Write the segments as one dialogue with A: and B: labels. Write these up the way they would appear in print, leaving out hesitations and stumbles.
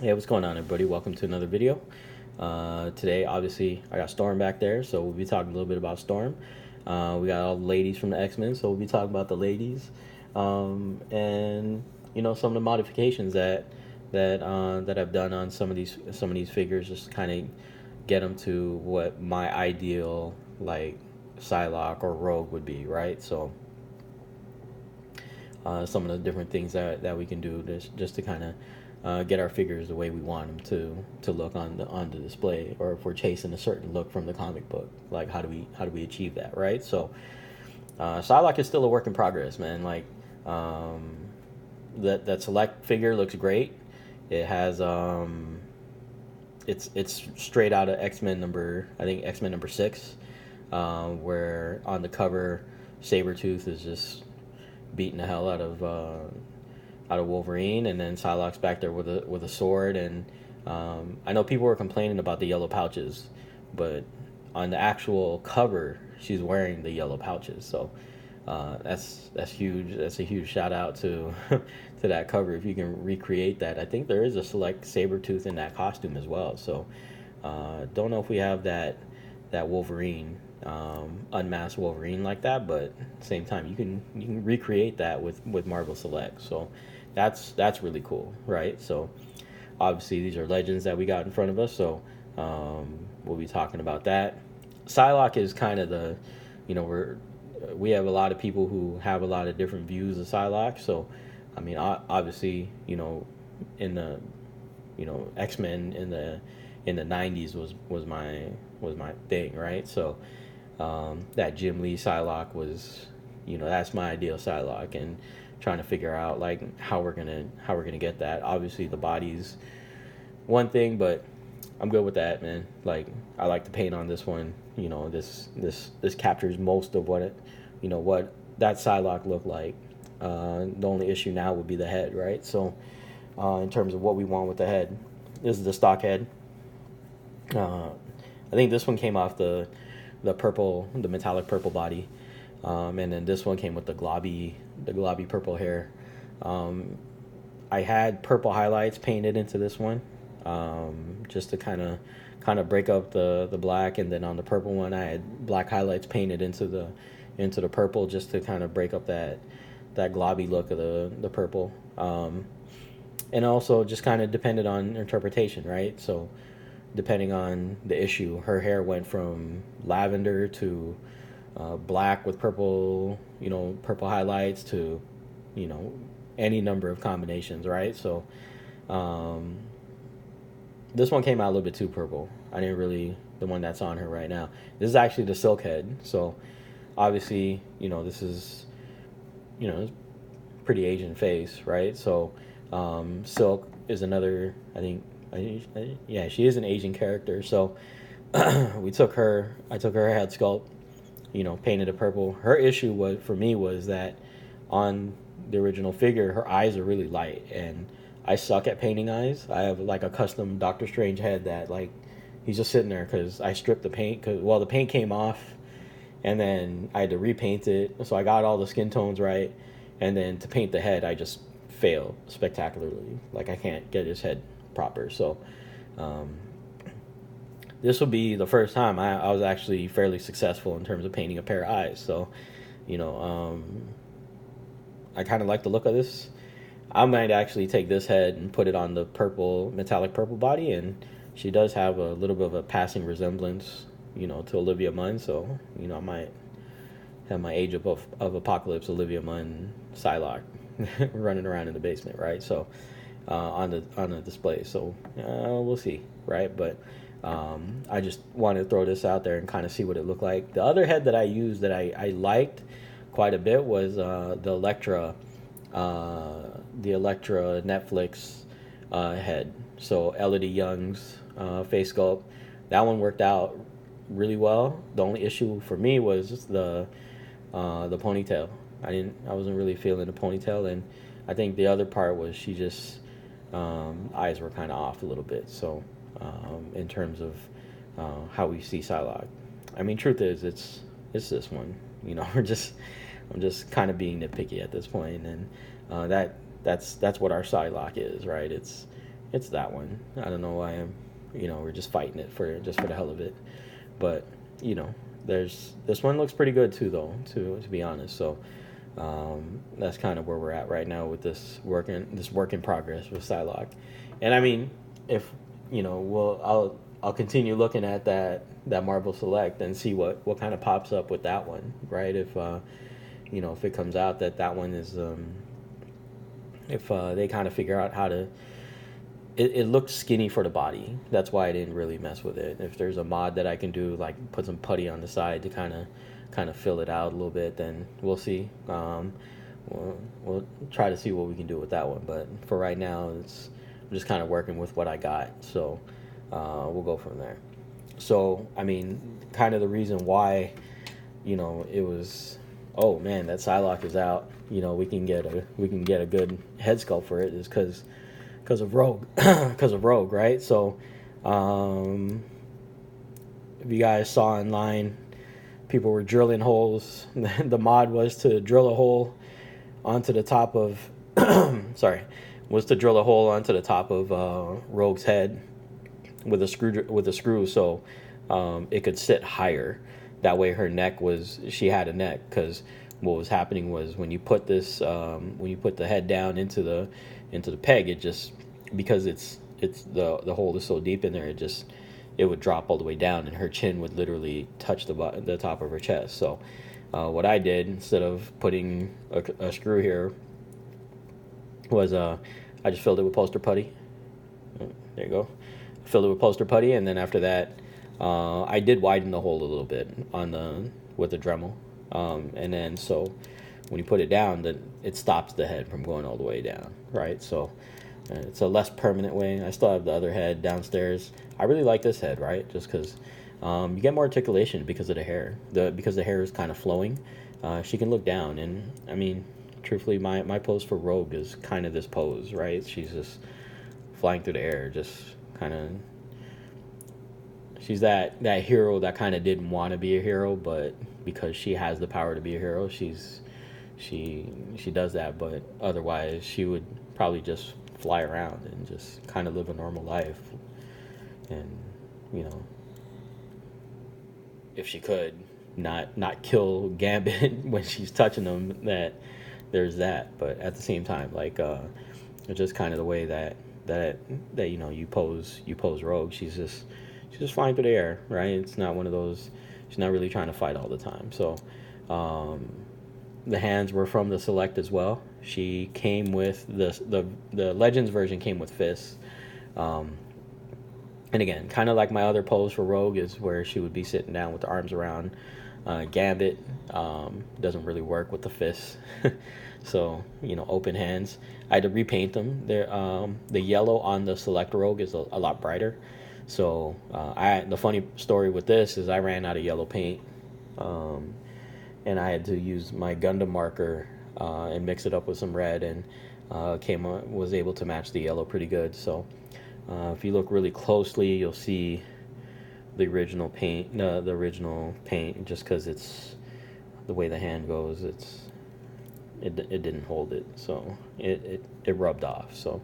A: Hey, what's going on, everybody? Welcome to another video. Today, obviously, I got Storm back there, so we'll be talking a little bit about Storm. We got all the ladies from the X-Men, so we'll be talking about the ladies, and some of the modifications that I've done on some of these figures, just kind of get them to what my ideal like Psylocke or Rogue would be, right? So some of the different things that we can do just to kind of get our figures the way we want them to look on the display, or if we're chasing a certain look from the comic book, like how do we achieve that, right? So Psylocke is still a work in progress, man. Like that select figure looks great. It has it's straight out of X-Men number, I think X-Men number 6, where on the cover Sabretooth is just beating the hell out of Wolverine, and then Psylocke's back there with a sword. And I know people were complaining about the yellow pouches, but on the actual cover, she's wearing the yellow pouches. So that's huge. That's a huge shout out to to that cover. If you can recreate that, I think there is a select Sabretooth in that costume as well. So don't know if we have that Wolverine, unmasked Wolverine like that, but at the same time you can recreate that with Marvel Select. So that's really cool, right? So obviously these are legends that we got in front of us, so we'll be talking about that. Psylocke is kind of the, we have a lot of people who have a lot of different views of Psylocke. So I mean, obviously, in the X-Men in the 90s was my thing, right? So that Jim Lee Psylocke was, that's my ideal Psylocke, and trying to figure out like how we're gonna get that. Obviously the body's one thing, but I'm good with that, man. Like, I like the paint on this one. This captures most of what that Psylocke looked like. The only issue now would be the head, right? So in terms of what we want with the head, this is the stock head. I think this one came off the metallic purple body, and then this one came with the globby purple hair. I had purple highlights painted into this one, just to kind of break up the black, and then on the purple one I had black highlights painted into the purple, just to kind of break up that globby look of the purple. And also just kind of depended on interpretation, right? So depending on the issue, her hair went from lavender to black with purple, purple highlights, to any number of combinations, right? So this one came out a little bit too purple. I didn't really, the one that's on her right now, this is actually the silk head. So obviously, this is, pretty Asian face, right? So Silk is another, I think, yeah, she is an Asian character. So I took her head sculpt, painted it purple. Her issue was that on the original figure, her eyes are really light, and I suck at painting eyes. I have like a custom Doctor Strange head that, like, he's just sitting there because I stripped the paint, the paint came off, and then I had to repaint it. So I got all the skin tones right, and then to paint the head, I just failed spectacularly. Like, I can't get his head proper. So this will be the first time I was actually fairly successful in terms of painting a pair of eyes. So I kind of like the look of this. I might actually take this head and put it on the metallic purple body, and she does have a little bit of a passing resemblance, to Olivia Munn. So I might have my Age of Apocalypse Olivia Munn Psylocke running around in the basement, right? So on the display. So we'll see, right? But I just wanted to throw this out there and kind of see what it looked like. The other head that I used that I liked quite a bit was the Elektra Netflix head. So Elodie Young's face sculpt. That one worked out really well. The only issue for me was the ponytail. I wasn't really feeling the ponytail, and I think the other part was she just eyes were kind of off a little bit. So in terms of how we see Psylocke, I mean, truth is it's this one. I'm just kind of being nitpicky at this point, and that's what our Psylocke is, right? it's that one. I don't know why we're just fighting it for the hell of it. But there's this one looks pretty good too, though. To be honest, so that's kind of where we're at right now with this work in progress with Psylocke. And I mean, if I'll continue looking at that Marvel Select and see what kind of pops up with that one, right? If it comes out that one is if they kind of figure out how to. It looks skinny for the body. That's why I didn't really mess with it. If there's a mod that I can do, like put some putty on the side to kind of fill it out a little bit, then we'll see. We'll try to see what we can do with that one. But for right now, I'm just kind of working with what I got. So we'll go from there. So I mean, kind of the reason why, it was, oh man, that Psylocke is out. We can get a good head sculpt for it is because of Rogue, right? So, if you guys saw online, people were drilling holes. The mod was to drill a hole onto the top of, Rogue's head with a screw, so it could sit higher. That way, she had a neck, because what was happening was when you put the head down into the peg, it just, because it's the hole is so deep in there, it would drop all the way down, and her chin would literally touch the top of her chest. So what I did, instead of putting a screw here, was I just filled it with poster putty. There you go. Filled it with poster putty, and then after that, I did widen the hole a little bit with the Dremel, and then so when you put it down, then it stops the head from going all the way down, right? So it's a less permanent way. I still have the other head downstairs. I really like this head, right? Just because you get more articulation because of the hair. Because the hair is kind of flowing, she can look down. And I mean, truthfully, my pose for Rogue is kind of this pose, right? She's just flying through the air, just kind of. She's that hero that kind of didn't want to be a hero, but because she has the power to be a hero, she does that. But otherwise, she would probably just fly around and just kind of live a normal life. And if she could not kill Gambit when she's touching them, that there's that. But at the same time, like it's just kind of the way that you pose Rogue. She's just flying through the air, right? It's not one of those. She's not really trying to fight all the time. So the hands were from the Select as well. She came with the Legends version came with fists. And again, kind of like my other pose for Rogue is where she would be sitting down with the arms around. Gambit doesn't really work with the fists. So, open hands. I had to repaint them. The yellow on the Select Rogue is a lot brighter. So the funny story with this is I ran out of yellow paint, and I had to use my Gundam marker and mix it up with some red, and was able to match the yellow pretty good. So if you look really closely, you'll see the original paint. Just because it's the way the hand goes, it didn't hold it, so it rubbed off. So.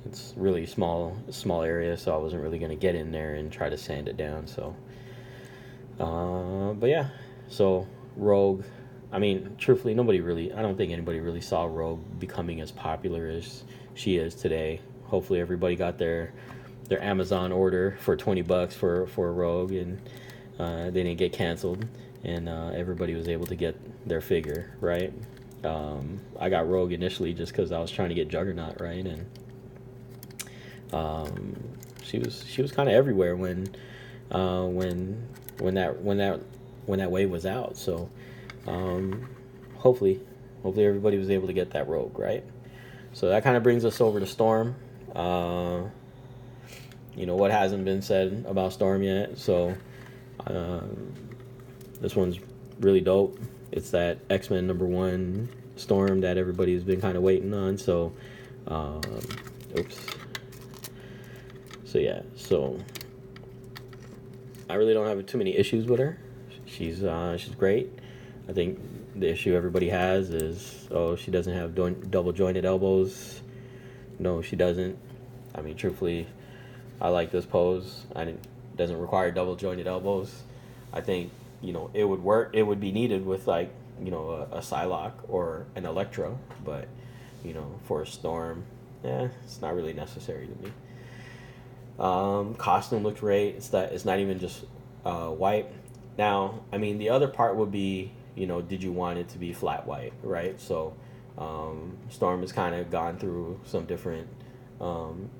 A: It's really small area, so I wasn't really going to get in there and try to sand it down. So, but yeah, so Rogue, I mean, truthfully, I don't think anybody really saw Rogue becoming as popular as she is today. Hopefully everybody got their Amazon order for $20 for Rogue, and they didn't get canceled, and everybody was able to get their figure, right? I got Rogue initially just because I was trying to get Juggernaut, right? And she was kind of everywhere when that wave was out. So hopefully everybody was able to get that Rogue, right? So that kind of brings us over to Storm. What hasn't been said about Storm yet? So this one's really dope. It's that X-Men #1 Storm that everybody's been kind of waiting on. So So yeah, so I really don't have too many issues with her. She's great. I think the issue everybody has is, she doesn't have double jointed elbows. No, she doesn't. I mean, truthfully, I like this pose. Doesn't require double jointed elbows. I think it would work. It would be needed with like a Psylocke or an Electra, but for a Storm, it's not really necessary to me. Costume looked great. It's not even just white. Now, I mean, the other part would be, did you want it to be flat white, right? So, Storm has kind of gone through some different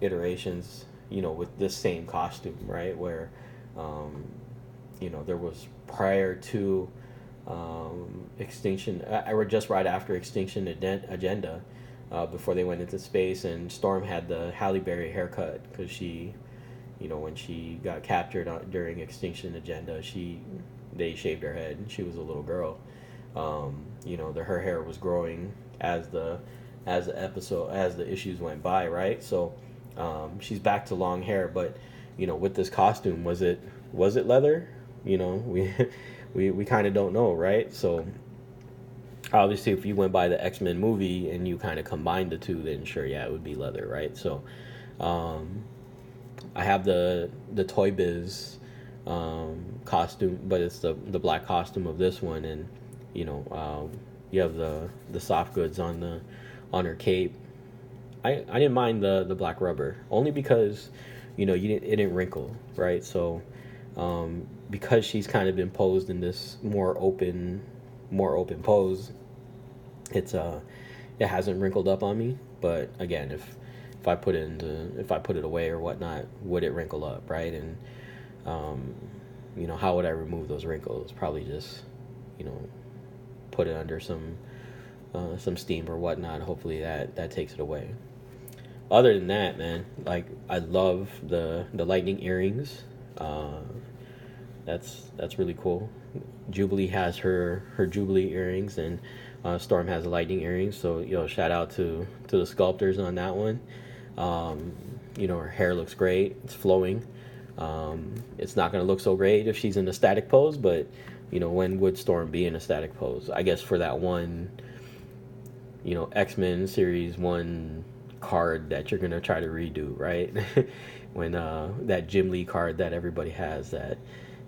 A: iterations, with this same costume, right? Where, there was prior to Extinction, or just right after Extinction Agenda, before they went into space, and Storm had the Halle Berry haircut because she, when she got captured during Extinction Agenda, they shaved her head and she was a little girl. Her hair was growing as the issues went by, right? So she's back to long hair, but with this costume, was it leather? We kind of don't know, right? So obviously, if you went by the X-Men movie and you kind of combined the two, then sure, yeah, it would be leather, right? So I have the Toy Biz costume, but it's the black costume of this one, and you have the soft goods on her cape. I didn't mind the black rubber, only because it didn't wrinkle, right? So because she's kind of been posed in this more open pose, it hasn't wrinkled up on me. But again, if I put it away or whatnot, would it wrinkle up, right? And how would I remove those wrinkles? Probably just put it under some steam or whatnot. Hopefully that takes it away. Other than that, man, like, I love the lightning earrings. That's really cool. Jubilee has her Jubilee earrings, and Storm has the lightning earrings. So shout out to the sculptors on that one. Her hair looks great. It's flowing. It's not gonna look so great if she's in a static pose, but when would Storm be in a static pose? I guess for that one, X-Men Series 1 card that you're gonna try to redo, right? When that Jim Lee card that everybody has, that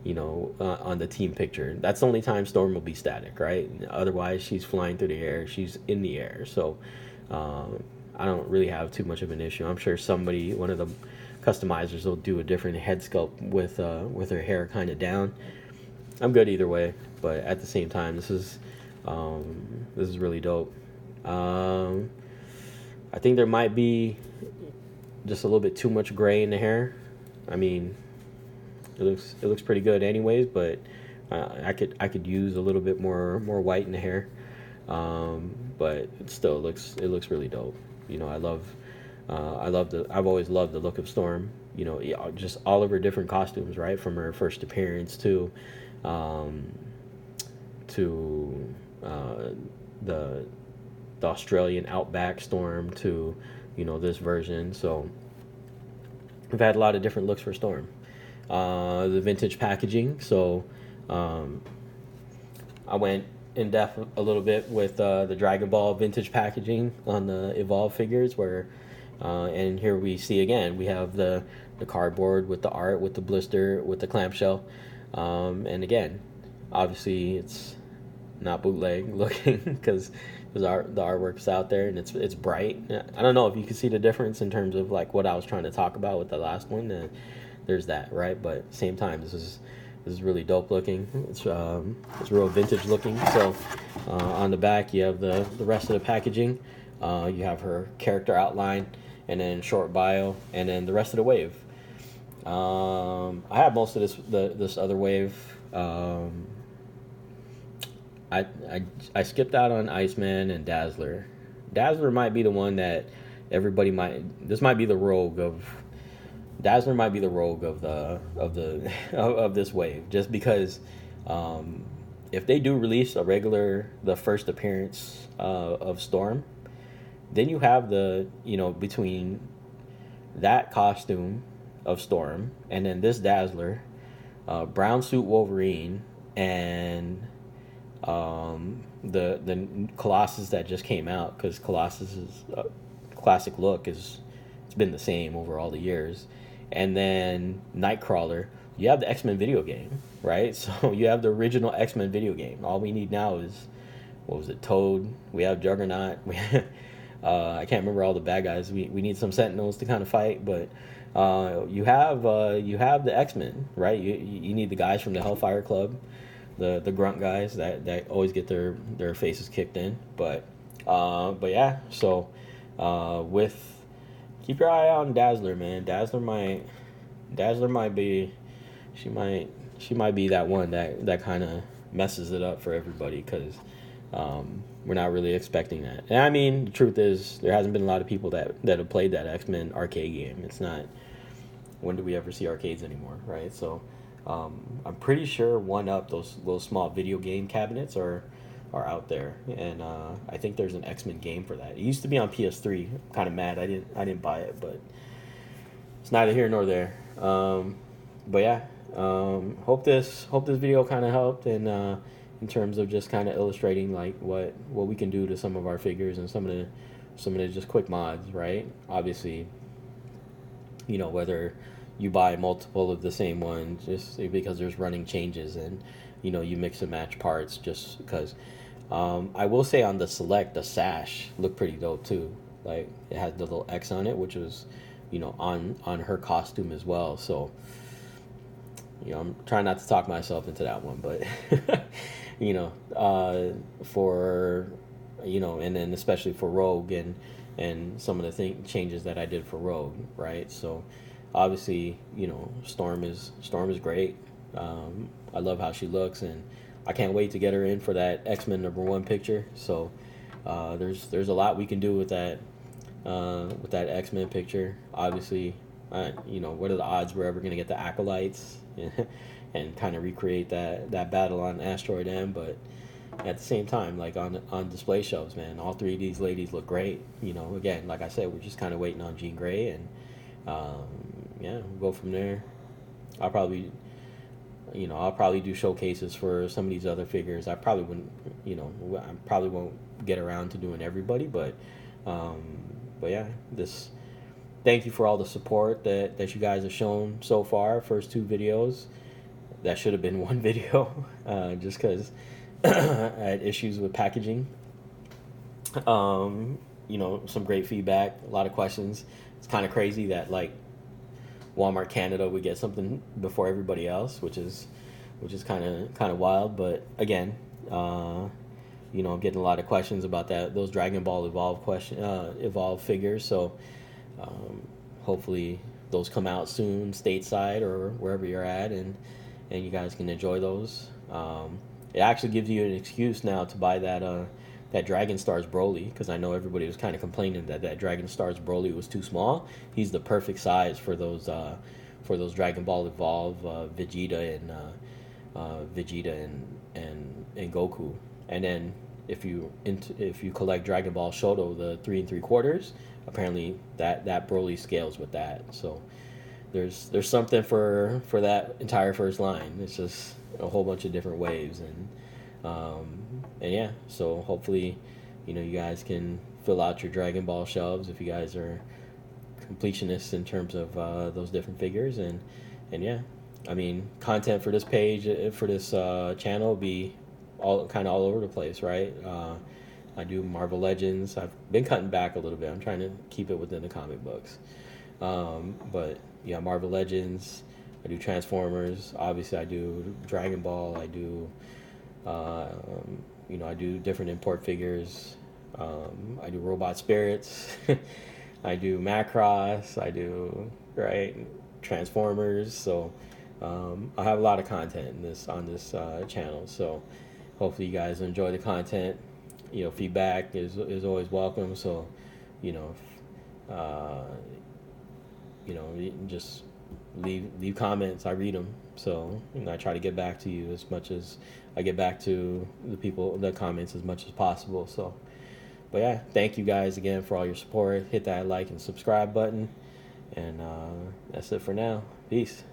A: on the team picture, that's the only time Storm will be static, right? Otherwise, she's flying through the air. She's in the air. So I don't really have too much of an issue. I'm sure one of the customizers will do a different head sculpt with her hair kind of down. I'm good either way, but at the same time, this is really dope. I think there might be just a little bit too much gray in the hair. I mean, it looks pretty good anyways, but I could use a little bit more white in the hair. But it still looks really dope. I've always loved the look of Storm. Just all of her different costumes, right, from her first appearance to the Australian Outback Storm to this version. So we've had a lot of different looks for Storm. The vintage packaging. So I went in depth a little bit with the Dragon Ball vintage packaging on the Evolve figures, where and here we see again, we have the cardboard with the art, with the blister, with the clamshell, and again, obviously it's not bootleg looking because the artwork's out there and it's bright. I don't know if you can see the difference in terms of like what I was trying to talk about with the last one. There's that, right? But at the same time, this is really dope looking. It's real vintage looking. So on the back, you have the rest of the packaging. You have her character outline, and then short bio, and then the rest of the wave. I have most of this other wave. I skipped out on Iceman and Dazzler. Dazzler might be the one that everybody might. This might be the rogue of. Dazzler might be the rogue of this wave, just because if they do release the first appearance of Storm, then you have between that costume of Storm and then this Dazzler, brown suit Wolverine, and the Colossus that just came out, because Colossus's classic look is it's been the same over all the years. And then Nightcrawler, you have the X-Men video game, right? So you have the original X-Men video game. All we need now is, what was it, Toad? We have Juggernaut. I can't remember all the bad guys. We need some Sentinels to kind of fight, but you have the X-Men, right? You need the guys from the Hellfire Club, the grunt guys that always get their faces kicked in. But yeah, so with keep your eye on Dazzler, man. Dazzler might be, she might be that one that kind of messes it up for everybody, because we're not really expecting that. And I mean, the truth is, there hasn't been a lot of people that have played that X-Men arcade game. It's not, when do we ever see arcades anymore, right? So I'm pretty sure one up, those little small video game cabinets are out there, and I think there's an X-Men game for that. It used to be on PS3. I'm kind of mad I didn't buy it, but it's neither here nor there. But yeah, hope this video kind of helped, and in terms of just kind of illustrating like what we can do to some of our figures and some of the just quick mods, right? Obviously, whether you buy multiple of the same one just because there's running changes, and you mix and match parts just because. I will say on the Select, the sash looked pretty dope too. Like, it has the little X on it, which was on her costume as well. So I'm trying not to talk myself into that one, but for and then especially for Rogue and some of the changes that I did for Rogue, right? So obviously, Storm is great. I love how she looks, and I can't wait to get her in for that X-Men #1 picture. So there's a lot we can do with that X-Men picture. Obviously, what are the odds we're ever going to get the Acolytes and kind of recreate that battle on Asteroid M? But at the same time, like on display shelves, man, all three of these ladies look great. Again, like I said, we're just kind of waiting on Jean Grey, and yeah, we'll go from there. I'll probably do showcases for some of these other figures. I probably won't get around to doing everybody, but yeah, thank you for all the support that you guys have shown so far. First 2 videos, that should have been 1 video, just because I had issues with packaging. Some great feedback, a lot of questions. It's kind of crazy that like Walmart Canada would get something before everybody else, which is kind of wild. But again, I'm getting a lot of questions about those Dragon Ball Evolve figures. So hopefully those come out soon, stateside or wherever you're at, and you guys can enjoy those. It actually gives you an excuse now to buy that Dragon Stars Broly, because I know everybody was kind of complaining that Dragon Stars Broly was too small. He's the perfect size for those Dragon Ball Evolve Vegeta and Goku. And then if you collect Dragon Ball Shoto, the 3 3/4, apparently that Broly scales with that. So there's something for that entire first line. It's just a whole bunch of different waves, and yeah, so hopefully you guys can fill out your Dragon Ball shelves if you guys are completionists in terms of those different figures, and yeah, I mean, content for this page, for this channel, will be all over the place, right? I do Marvel Legends. I've been cutting back a little bit. I'm trying to keep it within the comic books, but yeah, Marvel Legends. I do Transformers. Obviously, I do Dragon Ball. I do, I do different import figures. I do Robot Spirits. I do Macross. I do Transformers. So I have a lot of content on this channel. So hopefully you guys enjoy the content. Feedback is always welcome. So just leave comments. I read them, so I try to get back to you as much as I get back to the comments as much as possible. So, but yeah, thank you guys again for all your support. Hit that like and subscribe button, and that's it for now. Peace.